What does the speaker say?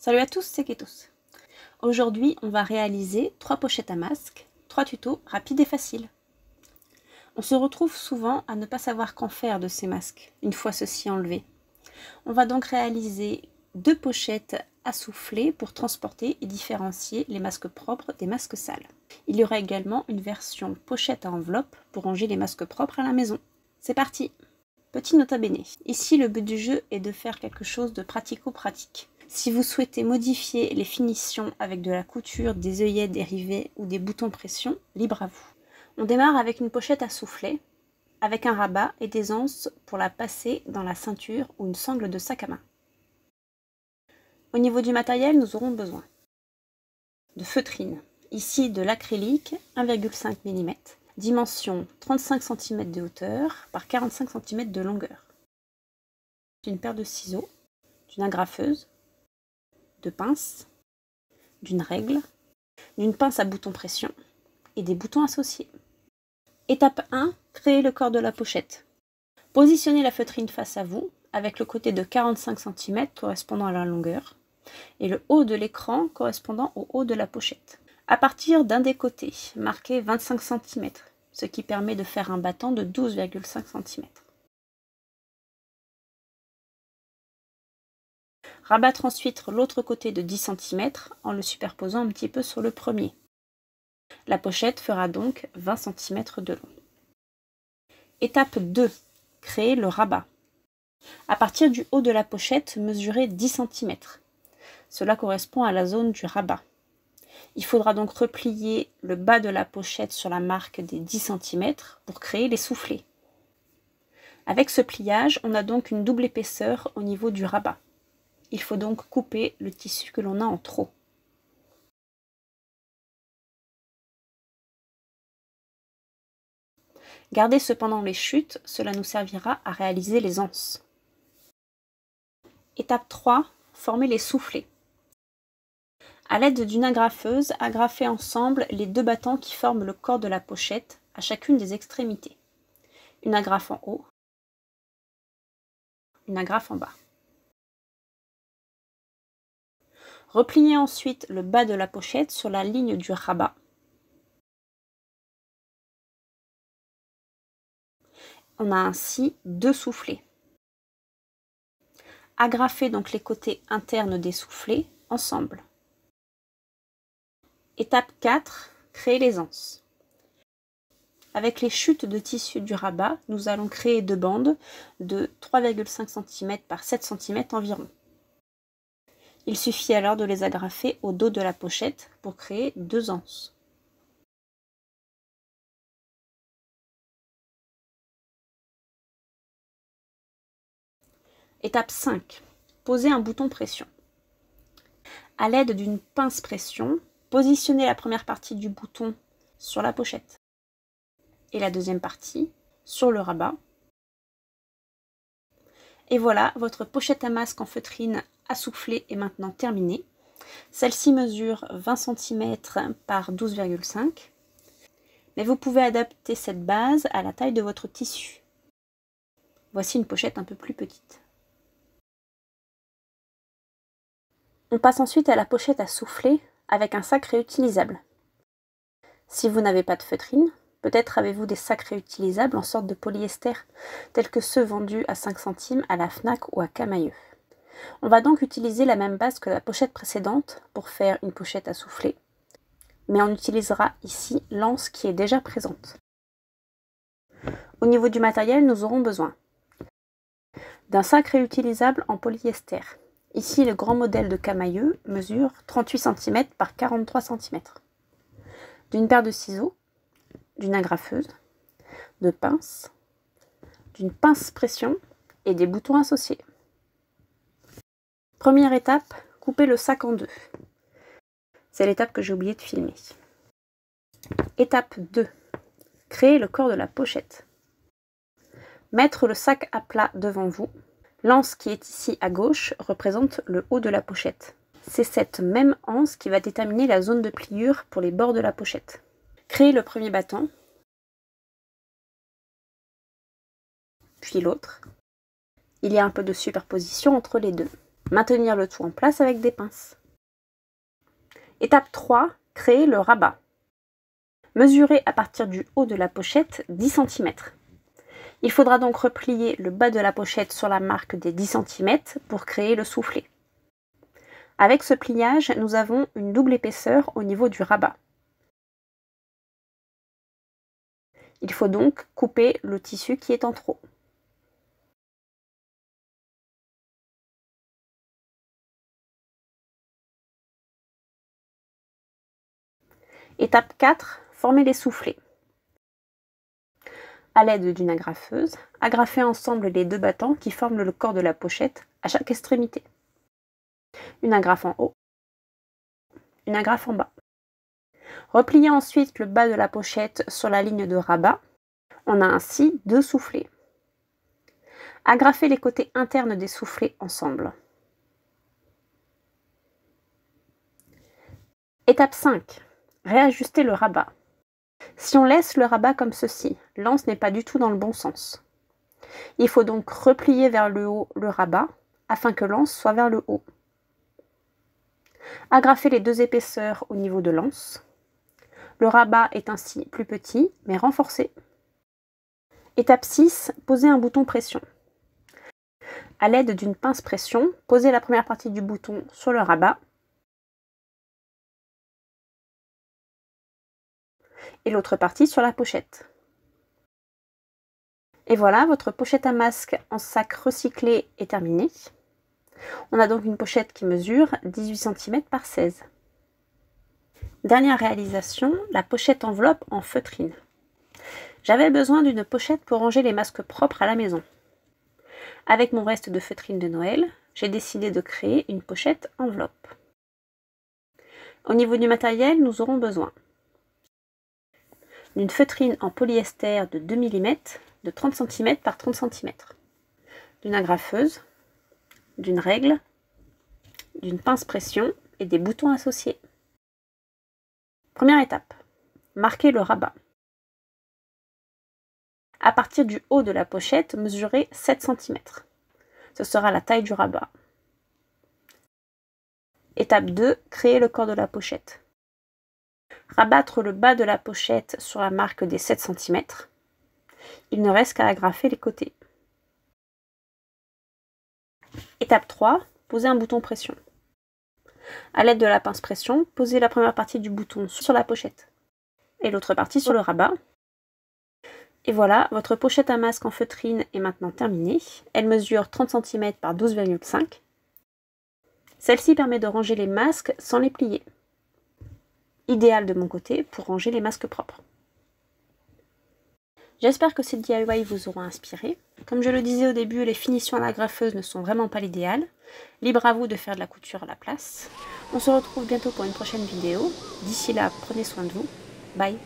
Salut à tous, c'est Ketos. Aujourd'hui, on va réaliser 3 pochettes à masque, 3 tutos rapides et faciles. On se retrouve souvent à ne pas savoir qu'en faire de ces masques, une fois ceux-ci enlevés. On va donc réaliser 2 pochettes à souffler pour transporter et différencier les masques propres des masques sales. Il y aura également une version pochette à enveloppe pour ranger les masques propres à la maison. C'est parti! Petit nota bene. Ici, le but du jeu est de faire quelque chose de pratico-pratique. Si vous souhaitez modifier les finitions avec de la couture, des œillets dérivés ou des boutons pression, libre à vous. On démarre avec une pochette à souffler, avec un rabat et des anses pour la passer dans la ceinture ou une sangle de sac à main. Au niveau du matériel, nous aurons besoin de feutrine, ici de l'acrylique 1,5 mm, dimension 35 cm de hauteur par 45 cm de longueur, d'une paire de ciseaux, d'une agrafeuse, de pinces, d'une règle, d'une pince à bouton pression et des boutons associés. Étape 1, créer le corps de la pochette. Positionnez la feutrine face à vous avec le côté de 45 cm correspondant à la longueur et le haut de l'écran correspondant au haut de la pochette. À partir d'un des côtés, marquez 25 cm, ce qui permet de faire un battant de 12,5 cm. Rabattre ensuite l'autre côté de 10 cm en le superposant un petit peu sur le premier. La pochette fera donc 20 cm de long. Étape 2. Créer le rabat. À partir du haut de la pochette, mesurez 10 cm. Cela correspond à la zone du rabat. Il faudra donc replier le bas de la pochette sur la marque des 10 cm pour créer les soufflets. Avec ce pliage, on a donc une double épaisseur au niveau du rabat. Il faut donc couper le tissu que l'on a en trop. Gardez cependant les chutes, cela nous servira à réaliser les anses. Étape 3, former les soufflets. À l'aide d'une agrafeuse, agrafez ensemble les 2 battants qui forment le corps de la pochette à chacune des extrémités. Une agrafe en haut, une agrafe en bas. Repliez ensuite le bas de la pochette sur la ligne du rabat. On a ainsi 2 soufflets. Agrafez donc les côtés internes des soufflets ensemble. Étape 4, créer les anses. Avec les chutes de tissu du rabat, nous allons créer 2 bandes de 3,5 cm par 7 cm environ. Il suffit alors de les agrafer au dos de la pochette pour créer 2 anses. Étape 5. Posez un bouton pression. À l'aide d'une pince pression, positionnez la première partie du bouton sur la pochette et la deuxième partie sur le rabat. Et voilà, votre pochette à masque en feutrine à souffler est maintenant terminée. Celle-ci mesure 20 cm par 12,5 mais vous pouvez adapter cette base à la taille de votre tissu. Voici une pochette un peu plus petite. On passe ensuite à la pochette à souffler avec un sac réutilisable. Si vous n'avez pas de feutrine, peut-être avez-vous des sacs réutilisables en sorte de polyester, tels que ceux vendus à 5 centimes à la Fnac ou à Camaïeu. On va donc utiliser la même base que la pochette précédente pour faire une pochette à souffler, mais on utilisera ici l'anse qui est déjà présente. Au niveau du matériel, nous aurons besoin d'un sac réutilisable en polyester. Ici, le grand modèle de Camaïeu mesure 38 cm par 43 cm. D'une paire de ciseaux, d'une agrafeuse, de pinces, d'une pince pression et des boutons associés. Première étape, couper le sac en 2. C'est l'étape que j'ai oublié de filmer. Étape 2, créer le corps de la pochette. Mettre le sac à plat devant vous. L'anse qui est ici à gauche représente le haut de la pochette. C'est cette même anse qui va déterminer la zone de pliure pour les bords de la pochette. Créez le premier battant, puis l'autre. Il y a un peu de superposition entre les deux. Maintenir le tout en place avec des pinces. Étape 3. Créer le rabat. Mesurez à partir du haut de la pochette 10 cm. Il faudra donc replier le bas de la pochette sur la marque des 10 cm pour créer le soufflet. Avec ce pliage, nous avons une double épaisseur au niveau du rabat. Il faut donc couper le tissu qui est en trop. Étape 4. Former les soufflets. À l'aide d'une agrafeuse, agrafez ensemble les deux battants qui forment le corps de la pochette à chaque extrémité. Une agrafe en haut, une agrafe en bas. Repliez ensuite le bas de la pochette sur la ligne de rabat. On a ainsi deux soufflets. Agrafez les côtés internes des soufflets ensemble. Étape 5. Réajuster le rabat. Si on laisse le rabat comme ceci, l'anse n'est pas du tout dans le bon sens. Il faut donc replier vers le haut le rabat afin que l'anse soit vers le haut. Agrafez les deux épaisseurs au niveau de l'anse. Le rabat est ainsi plus petit mais renforcé. Étape 6. Posez un bouton pression. À l'aide d'une pince pression, posez la première partie du bouton sur le rabat et l'autre partie sur la pochette. Et voilà, votre pochette à masque en sac recyclé est terminée. On a donc une pochette qui mesure 18 cm par 16. Dernière réalisation, la pochette enveloppe en feutrine. J'avais besoin d'une pochette pour ranger les masques propres à la maison. Avec mon reste de feutrine de Noël, j'ai décidé de créer une pochette enveloppe. Au niveau du matériel, nous aurons besoin d'une feutrine en polyester de 2 mm de 30 cm par 30 cm, d'une agrafeuse, d'une règle, d'une pince pression et des boutons associés. Première étape, marquez le rabat. À partir du haut de la pochette, mesurez 7 cm. Ce sera la taille du rabat. Étape 2, créer le corps de la pochette. Rabattre le bas de la pochette sur la marque des 7 cm. Il ne reste qu'à agrafer les côtés. Étape 3, posez un bouton pression. À l'aide de la pince pression, posez la première partie du bouton sur la pochette et l'autre partie sur le rabat. Et voilà, votre pochette à masque en feutrine est maintenant terminée. Elle mesure 30 cm par 12,5. Celle-ci permet de ranger les masques sans les plier. Idéal de mon côté pour ranger les masques propres. J'espère que ces DIY vous auront inspiré. Comme je le disais au début, les finitions à l'agrafeuse ne sont vraiment pas l'idéal. Libre à vous de faire de la couture à la place. On se retrouve bientôt pour une prochaine vidéo. D'ici là, prenez soin de vous. Bye!